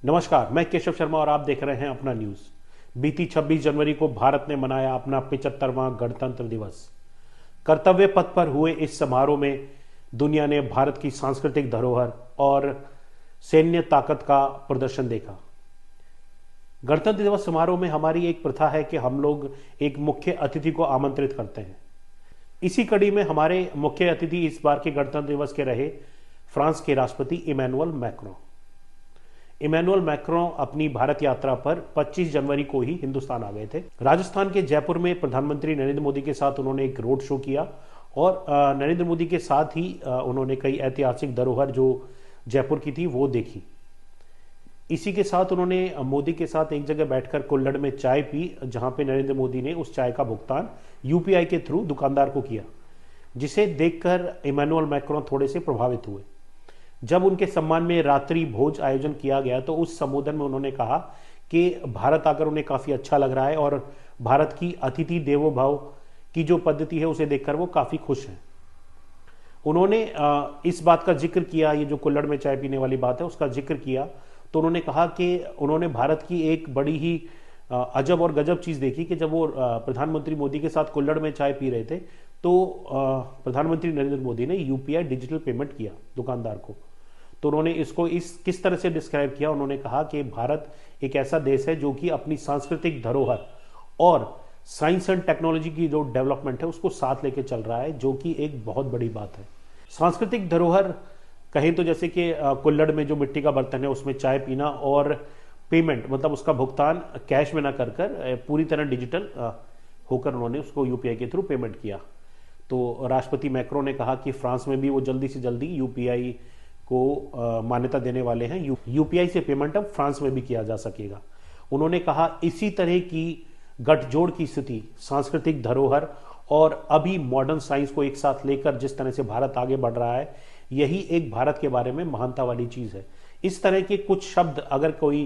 नमस्कार, मैं केशव शर्मा और आप देख रहे हैं अपना न्यूज। बीती 26 जनवरी को भारत ने मनाया अपना 75वां गणतंत्र दिवस। कर्तव्य पथ पर हुए इस समारोह में दुनिया ने भारत की सांस्कृतिक धरोहर और सैन्य ताकत का प्रदर्शन देखा। गणतंत्र दिवस समारोह में हमारी एक प्रथा है कि हम लोग एक मुख्य अतिथि को आमंत्रित करते हैं। इसी कड़ी में हमारे मुख्य अतिथि इस बार के गणतंत्र दिवस के रहे फ्रांस के राष्ट्रपति इमैनुअल मैक्रों। इमैनुअल मैक्रों अपनी भारत यात्रा पर 25 जनवरी को ही हिंदुस्तान आ गए थे। राजस्थान के जयपुर में प्रधानमंत्री नरेंद्र मोदी के साथ उन्होंने एक रोड शो किया और नरेंद्र मोदी के साथ ही उन्होंने कई ऐतिहासिक धरोहर जो जयपुर की थी वो देखी। इसी के साथ उन्होंने मोदी के साथ एक जगह बैठकर कुल्हड़ में चाय पी, जहां पे नरेंद्र मोदी ने उस चाय का भुगतान यूपीआई के थ्रू दुकानदार को किया, जिसे देखकर इमैनुअल मैक्रों थोड़े से प्रभावित हुए। जब उनके सम्मान में रात्रि भोज आयोजन किया गया तो उस संबोधन में उन्होंने कहा कि भारत आकर उन्हें काफ़ी अच्छा लग रहा है और भारत की अतिथि देवो भव की जो पद्धति है उसे देखकर वो काफ़ी खुश हैं। उन्होंने इस बात का जिक्र किया, ये जो कुल्हड़ में चाय पीने वाली बात है उसका जिक्र किया, तो उन्होंने कहा कि उन्होंने भारत की एक बड़ी ही अजब और गजब चीज़ देखी कि जब वो प्रधानमंत्री मोदी के साथ कुल्हड़ में चाय पी रहे थे तो प्रधानमंत्री नरेंद्र मोदी ने यूपीआई डिजिटल पेमेंट किया दुकानदार को। तो उन्होंने इसको किस तरह से डिस्क्राइब किया, उन्होंने कहा कि भारत एक ऐसा देश है जो कि अपनी सांस्कृतिक धरोहर और साइंस एंड टेक्नोलॉजी की जो डेवलपमेंट है उसको साथ लेके चल रहा है, जो कि एक बहुत बड़ी बात है। सांस्कृतिक धरोहर कहें तो जैसे कि कुल्हड़ में जो मिट्टी का बर्तन है उसमें चाय पीना और पेमेंट मतलब उसका भुगतान कैश में ना कर पूरी तरह डिजिटल होकर उन्होंने उसको यूपीआई के थ्रू पेमेंट किया। तो राष्ट्रपति मैक्रों ने कहा कि फ्रांस में भी वो जल्दी से जल्दी यूपीआई को मान्यता देने वाले हैं। यूपीआई से पेमेंट अब फ्रांस में भी किया जा सकेगा। उन्होंने कहा इसी तरह की गठजोड़ की स्थिति सांस्कृतिक धरोहर और अभी मॉडर्न साइंस को एक साथ लेकर जिस तरह से भारत आगे बढ़ रहा है, यही एक भारत के बारे में महानता वाली चीज़ है। इस तरह के कुछ शब्द अगर कोई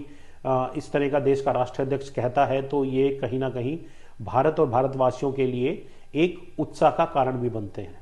इस तरह का देश का राष्ट्राध्यक्ष कहता है तो ये कहीं ना कहीं भारत और भारतवासियों के लिए एक उत्साह का कारण भी बनते हैं।